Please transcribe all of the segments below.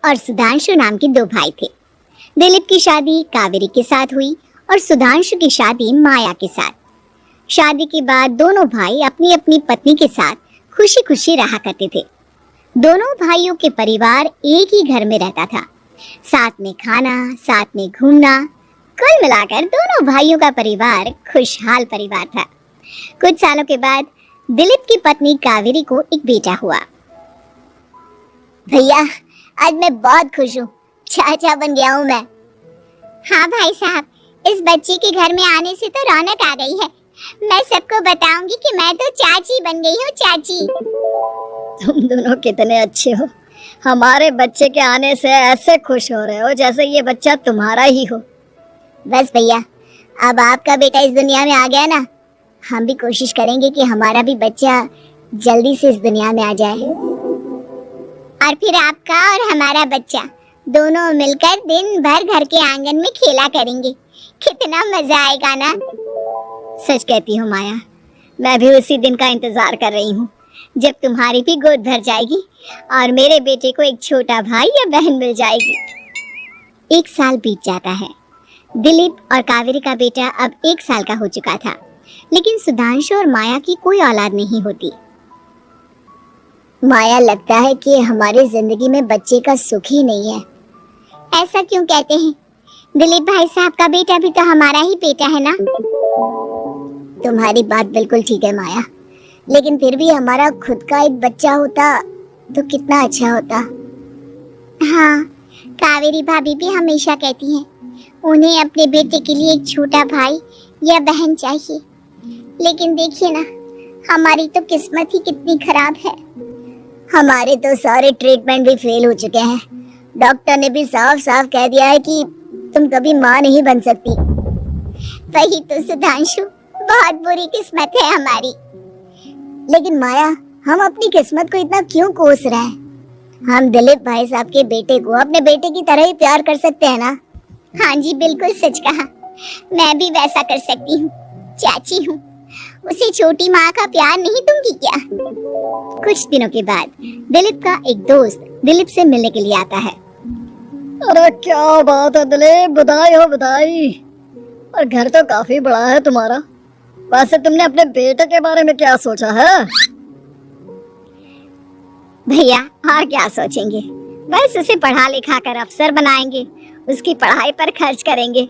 और सुधांशु नाम के दो भाई थे। दिलीप की शादी कावेरी के साथ हुई और सुधांशु की शादी माया के साथ। शादी के बाद दोनों भाई अपनी अपनी पत्नी के साथ खुशी खुशी रहा करते थे। दोनों भाइयों के परिवार एक ही घर में रहता था, साथ में खाना, साथ में घूमना। कुल मिलाकर दोनों भाइयों का परिवार खुशहाल परिवार था। कुछ सालों के बाद दिलीप की पत्नी कावेरी को एक बेटा हुआ। भैया, आज मैं बहुत खुश हूँ, चाचा बन गया हूँ मैं। हाँ भाई साहब, इस बच्चे के घर में आने से तो रौनक आ गई है। मैं सबको बताऊंगी कि मैं तो चाची बन गई हूँ, चाची। तुम दोनों कितने अच्छे हो। हमारे बच्चे के आने से ऐसे खुश हो रहे हो जैसे ये बच्चा तुम्हारा ही हो। बस भैया, अब आपका बेटा इस दुनिया में आ गया ना, हम भी कोशिश करेंगे कि हमारा भी बच्चा जल्दी से इस दुनिया में आ जाए। और फिर आपका और हमारा बच्चा दोनों मिलकर दिन भर घर के आंगन में खेला करेंगे। कितना मजा आएगा ना। सच कहती हूँ माया, मैं भी उसी दिन का इंतजार कर रही हूँ जब तुम्हारी भी गोद भर जाएगी और मेरे बेटे को एक छोटा भाई या बहन मिल जाएगी। 1 साल बीत जाता है। दिलीप और कावेरी का बेटा अब 1 साल का हो चुका था, लेकिन सुधांशु और माया की कोई औलाद नहीं होती। माया, लगता है कि हमारी जिंदगी में बच्चे का सुख ही नहीं है। ऐसा क्यों कहते हैं? दिलीप भाई साहब का बेटा भी तो हमारा ही बेटा है ना। तुम्हारी बात बिल्कुल ठीक है माया, लेकिन फिर भी हमारा खुद का एक बच्चा होता तो कितना अच्छा होता। हाँ, कावेरी भाभी भी हमेशा कहती हैं उन्हें अपने बेटे के लिए एक छोटा भाई या बहन चाहिए। लेकिन देखिए ना, हमारी तो किस्मत ही कितनी खराब है। हमारे तो सारे ट्रीटमेंट भी फेल हो चुके हैं। डॉक्टर ने भी साफ साफ कह दिया है कि तुम कभी माँ नहीं बन सकती। वही तो सुधांशु, बहुत बुरी किस्मत है हमारी। लेकिन माया, हम अपनी किस्मत को इतना क्यों कोस रहे हैं? हम दिलीप भाई साहब के बेटे को अपने बेटे की तरह ही प्यार कर सकते हैं ना। हाँ जी, बिल्कुल सच कहा। मैं भी वैसा कर सकती हूँ, चाची हूँ। उसे छोटी माँ का प्यार नहीं दूंगी क्या? कुछ दिनों के बाद दिलीप का एक दोस्त दिलीप से मिलने के लिए आता है। अरे क्या बात है दिलीप, बधाई हो बधाई। और घर तो काफी बड़ा है तुम्हारा। वैसे तुमने अपने बेटे के बारे में क्या सोचा है? भैया, और क्या सोचेंगे, बस उसे पढ़ा लिखा कर अफसर बनाएंगे, उसकी पढ़ाई पर खर्च करेंगे।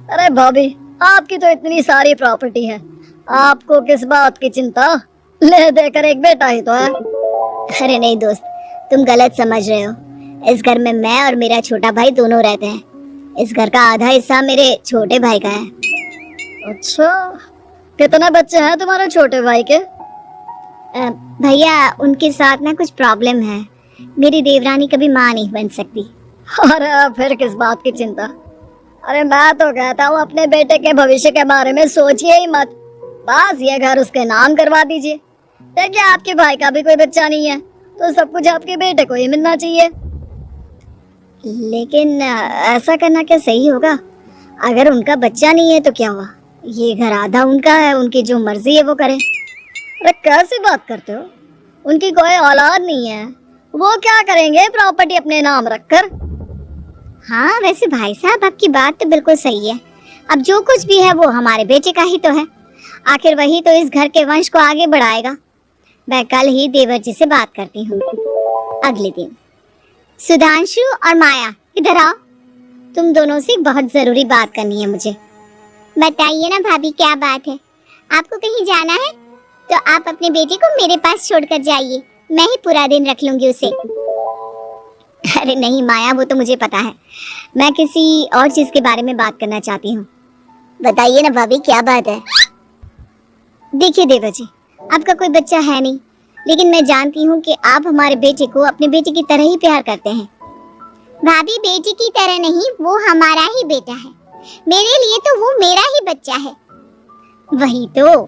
अरे भाभी, आपकी तो इतनी सारी प्रॉपर्टी है, आपको किस बात की चिंता? ले देकर एक बेटा ही तो है। अरे नहीं दोस्त, तुम गलत समझ रहे हो। इस घर में मैं और मेरा छोटा भाई दोनों रहते हैं। इस घर का आधा हिस्सा मेरे छोटे भाई का है। अच्छा, कितने बच्चे हैं तुम्हारे छोटे भाई के? भैया, उनके साथ ना कुछ प्रॉब्लम है। मेरी देवरानी कभी माँ नहीं बन सकती। अरे फिर किस बात की चिंता? अरे मैं तो कहता हूँ अपने बेटे के भविष्य के बारे में सोचिए ही मत। बस ये घर उसके नाम करवा दीजिए। देखिए, आपके भाई का भी कोई बच्चा नहीं है तो सब कुछ आपके बेटे को ही मिलना चाहिए। लेकिन ऐसा करना क्या सही होगा? अगर उनका बच्चा नहीं है तो क्या हुआ? ये घर आधा उनका है, उनकी जो मर्जी है वो करें। अरे कैसी बात करते हो? उनकी कोई औलाद नहीं है, वो क्या करेंगे प्रॉपर्टी अपने नाम रखकर? हाँ, वैसे भाई साहब आपकी बात तो बिल्कुल सही है। अब जो कुछ भी है वो हमारे बेटे का ही तो है। आखिर वही तो इस घर के वंश को आगे बढ़ाएगा। मैं कल ही देवर जी से बात करती हूँ। अगले दिन सुधांशु और माया, इधर आओ। तुम दोनों से बहुत जरूरी बात करनी है मुझे। बताइए ना भाभी, क्या बात है? आपको कहीं जाना है तो आप अपने बेटे को मेरे पास छोड़कर जाइए, मैं ही पूरा दिन रख लूंगी उसे। अरे नहीं माया, वो तो मुझे पता है। मैं किसी और चीज के बारे में बात करना चाहती हूँ। बताइए ना भाभी, क्या बात है? देखिए देवर जी, आपका कोई बच्चा है नहीं, लेकिन मैं जानती हूँ कि आप हमारे बेटे को अपने बेटे की तरह ही प्यार करते हैं। भाभी, बेटे की तरह नहीं, वो हमारा ही बेटा है। मेरे लिए तो वो मेरा ही बच्चा है। वही तो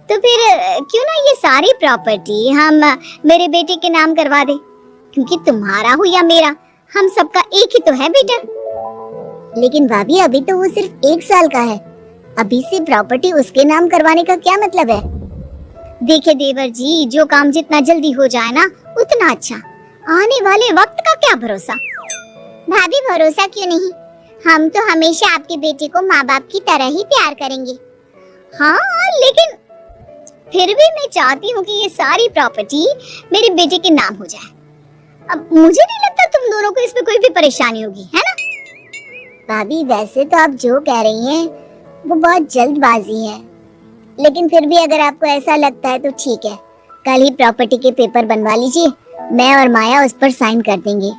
फिर क्यों ना ये सारी प्रॉपर्टी हम मेरे बेटे के नाम करवा दे, क्योंकि तुम्हारा हो या मेरा, हम सबका एक ही तो है बेटा। लेकिन भाभी, अभी तो वो सिर्फ 1 साल का है। अभी से प्रॉपर्टी उसके नाम करवाने का क्या मतलब है? देखिए देवर जी, जो काम जितना जल्दी हो जाए ना उतना अच्छा। आने वाले वक्त का क्या भरोसा। भाभी भरोसा क्यों नहीं, हम तो हमेशा आपके बेटे को माँ बाप की तरह ही प्यार करेंगे। हाँ लेकिन फिर भी मैं चाहती हूँ कि ये सारी प्रॉपर्टी मेरे बेटे के नाम हो जाए। अब मुझे नहीं लगता तुम दोनों को इसमें कोई भी परेशानी होगी, है ना? भाभी वैसे तो आप जो कह रही हैं वो बहुत जल्दबाजी है, लेकिन फिर भी अगर आपको ऐसा लगता है तो ठीक है, कल ही प्रॉपर्टी के पेपर बनवा लीजिए, मैं और माया उस पर साइन कर देंगे।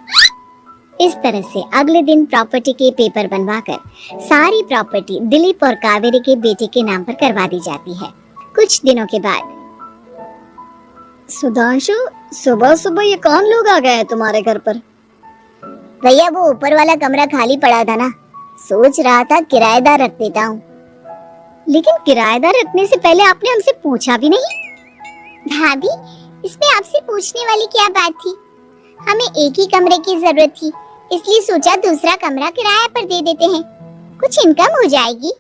इस तरह से अगले दिन प्रॉपर्टी के पेपर बनवाकर सारी प्रॉपर्टी दिलीप और कावेरी के बेटे के नाम पर करवा दी जाती है। कुछ दिनों के बाद सुधांशु, सुबह सुबह ये कौन लोग आ गए हैं तुम्हारे घर पर? भैया वो ऊपर वाला कमरा खाली पड़ा था ना, सोच रहा था किराएदार रख देता हूँ। लेकिन किराएदार रखने से पहले आपने हमसे पूछा भी नहीं। भाभी इसमें आपसे पूछने वाली क्या बात थी, हमें एक ही कमरे की जरूरत थी, इसलिए सोचा दूसरा कमरा किराए पर दे देते हैं, कुछ इनकम हो जाएगी।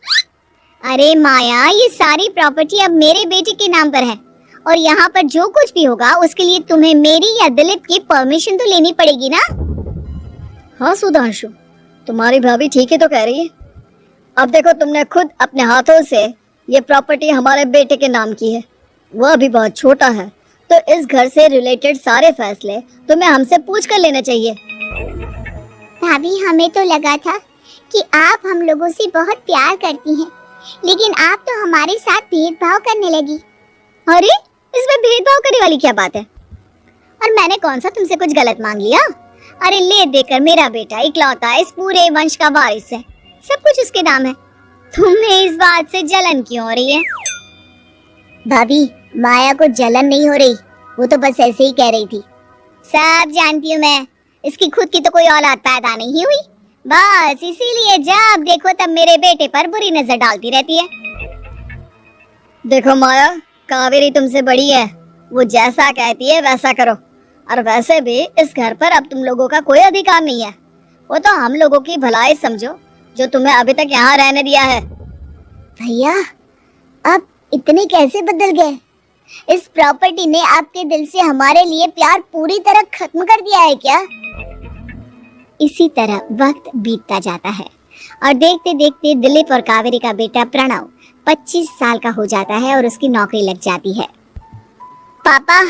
अरे माया, ये सारी प्रॉपर्टी अब मेरे बेटे के नाम पर है और यहाँ पर जो कुछ भी होगा उसके लिए तुम्हें मेरी या दिलीप की परमिशन तो लेनी पड़ेगी ना। हाँ सुधांशु, तुम्हारी भाभी ठीक ही तो कह रही है। अब देखो, तुमने खुद अपने हाथों से ये प्रॉपर्टी हमारे बेटे के नाम की है, वह भी बहुत छोटा है, तो इस घर से रिलेटेड सारे फैसले तुम्हें हमसे पूछ कर लेने चाहिए। भाभी हमें तो लगा था कि आप हम लोगों से बहुत प्यार करती हैं, लेकिन आप तो हमारे साथ भेदभाव करने लगी। अरे इसमें भेदभाव करने वाली क्या बात है? और मैंने कौन सा तुमसे कुछ गलत मांग लिया? अरे ले देकर मेरा बेटा इकलौता इस पूरे वंश का वारिस है, सब कुछ उसके नाम है। तुम्हें इस बात से जलन क्यों हो रही है? भाभी माया को जलन नहीं हो रही, वो तो बस ऐसे ही कह रही थी। सब जानती हूँ मैं, इसकी खुद की तो कोई औलाद पैदा नहीं हुई, बस इसीलिए जब देखो तब मेरे बेटे पर बुरी नजर डालती रहती है। देखो माया, कावेरी तुमसे बड़ी है, वो जैसा कहती है वैसा करो। और वैसे भी इस घर पर अब तुम लोगों का कोई अधिकार नहीं है, वो तो हम लोगों की भलाई समझो जो तुम्हें अभी तक यहाँ रहने दिया है। भैया आप इतने कैसे बदल गए? इस प्रॉपर्टी ने आपके दिल से हमारे लिए प्यार पूरी तरह खत्म कर दिया है क्या? इसी तरह वक्त बीतता जाता है और देखते देखते दिलीप और कावेरी का बेटा प्रणव 25 साल का हो जाता है और उसकी नौकरी लग जाती है। पापा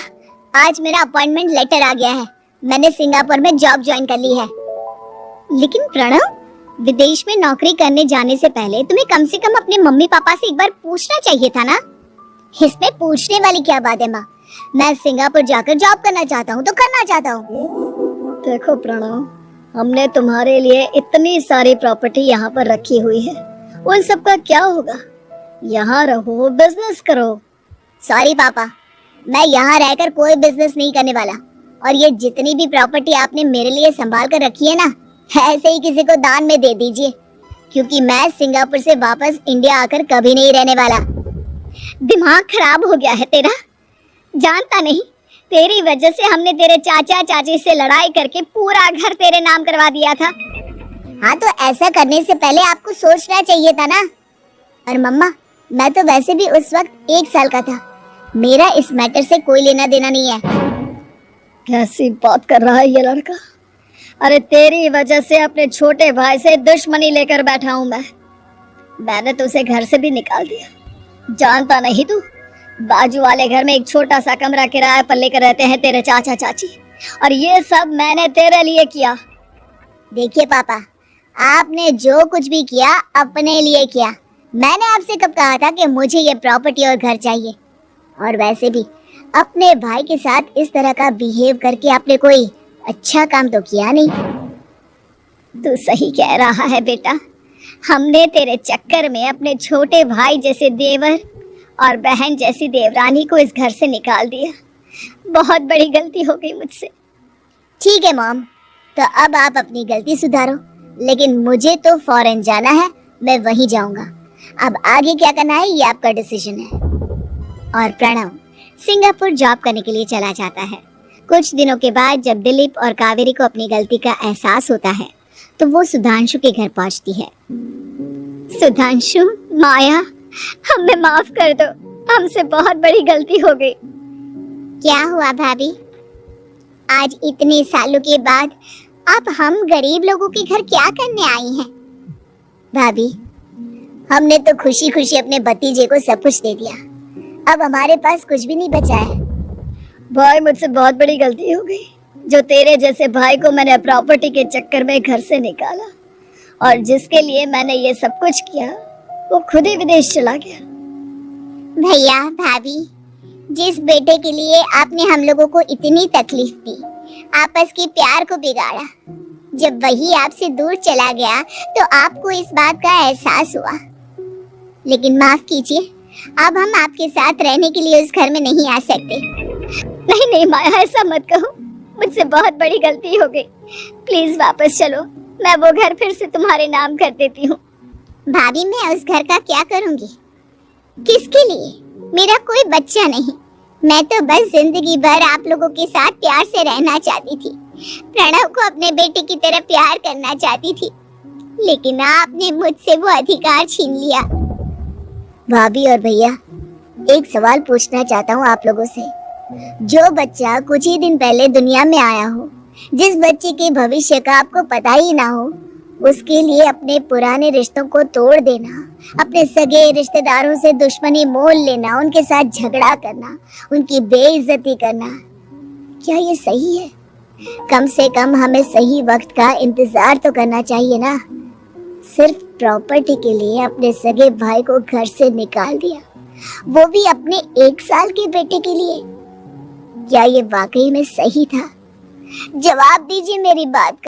आज मेरा अपॉइंटमेंट लेटर आ गया है, मैंने सिंगापुर में जॉब ज्वाइन कर ली है। लेकिन प्रणव, विदेश में नौकरी करने जाने से पहले तुम्हें कम से कम अपने मम्मी पापा से एक बार पूछना चाहिए था ना। इसमें पूछने वाली क्या बात है माँ, मैं सिंगापुर जाकर जॉब करना चाहता हूँ तो करना चाहता हूँ। देखो प्रणव, हमने तुम्हारे लिए इतनी सारी प्रॉपर्टी यहाँ पर रखी हुई है, उन सब का क्या होगा? यहाँ रहो, बिजनेस करो। सॉरी पापा, मैं यहाँ रहकर कोई बिजनेस नहीं करने वाला, और ये जितनी भी प्रॉपर्टी आपने मेरे लिए संभाल कर रखी है ना, ऐसे ही किसी को दान में दे दीजिए, क्योंकि मैं सिंगापुर से वापस इंडिया आकर कभी नहीं रहने वाला। दिमाग खराब हो गया है तेरा? जानता नहीं, तेरी वजह से हमने तेरे चाचा चाची से लड़ाई करके पूरा घर तेरे नाम करवा दिया था। हाँ तो ऐसा करने से पहले आपको सोचना चाहिए था ना। और मम्मा, मैं तो वैसे भी उस वक्त 1 साल का था, मेरा इस मैटर से कोई लेना देना नहीं है। कैसी बात कर रहा है ये लड़का? अरे तेरी वजह से अपने छोटे भाई से दुश्मनी लेकर बैठा हूँ मैंने तो उसे घर से भी निकाल दिया। जानता नहीं तू, बाजू वाले घर में एक छोटा सा कमरा किराए पर लेकर रहते हैं तेरे चाचा चाची, और ये सब मैंने तेरे लिए किया। देखिए पापा, आपने जो कुछ भी किया अपने लिए किया। मैंने आपसे कब कहा था कि मुझे ये प्रॉपर्टी और घर चाहिए? और वैसे भी अपने भाई के साथ इस तरह का बिहेव करके आपने कोई अच्छा काम तो किया नहीं। तू सही कह रहा है बेटा, हमने तेरे चक्कर में अपने छोटे भाई जैसे देवर और बहन जैसी देवरानी को इस घर से निकाल दिया। बहुत बड़ी गलती हो गई मुझसे। ठीक है मॉम, तो अब आप अपनी गलती सुधारो, लेकिन मुझे तो फॉरेन जाना है, मैं वहीं जाऊंगा। अब आगे क्या करना है ये आपका डिसीजन है। और प्रणव सिंगापुर जॉब करने के लिए चला जाता है। कुछ दिनों के बाद जब दिलीप और कावेरी को अपनी गलती का एहसास होता है तो वो सुधांशु के घर पहुंचती है। सुधांशु, माया, हमें माफ कर दो, हमसे बहुत बड़ी गलती हो गई। क्या हुआ भाभी? आज इतने सालों के बाद आप हम गरीब लोगों के घर क्या करने आई हैं? भाभी, हमने तो खुशी खुशी अपने भतीजे को सब कुछ दे दिया, अब हमारे पास कुछ भी नहीं बचा है। भाई मुझसे बहुत बड़ी गलती हो गई, जो तेरे जैसे भाई को मैंने प्रॉपर्टी के चक्कर में घर से निकाला, और जिसके लिए मैंने ये सब कुछ किया वो खुद ही विदेश चला गया। भैया भाभी, जिस बेटे के लिए आपने हम लोगों को इतनी तकलीफ दी, आपस के प्यार को बिगाड़ा, जब वही आपसे दूर चला गया तो आपको इस बात का एहसास हुआ। लेकिन माफ कीजिए, अब हम आपके साथ रहने के लिए उस घर में नहीं आ सकते। नहीं नहीं माया, ऐसा मत कहो, मुझसे बहुत बड़ी गलती हो गई, प्लीज वापस चलो, मैं वो घर फिर से तुम्हारे नाम कर देती हूँ। भाभी, मैं उस घर का क्या करूंगी? किसके लिए? मेरा कोई बच्चा नहीं, मैं तो बस जिंदगी भर आप लोगों के साथ प्यार से रहना चाहती थी, प्रणव को अपने बेटे की तरह प्यार करना चाहती थी, लेकिन आपने मुझसे वो अधिकार छीन लिया। भाभी और भैया, एक सवाल पूछना चाहता हूँ आप लोगों से। जो बच्चा कुछ ही दिन पहले दुनिया में आया हो, जिस बच्चे के भविष्य का आपको पता ही ना हो, उसके लिए अपने पुराने रिश्तों को तोड़ देना, अपने सगे रिश्तेदारों से दुश्मनी मोल लेना, उनके साथ झगड़ा करना, उनकी बेइज्जती करना, क्या ये सही है? कम से कम हमें सही वक्त का इंतजार तो करना चाहिए ना। सिर्फ प्रॉपर्टी के लिए अपने सगे भाई को घर से निकाल दिया, वो भी अपने 1 साल के बेटे के लिए। क्या ये वाकई में सही था? जवाब दीजिए मेरी बात का।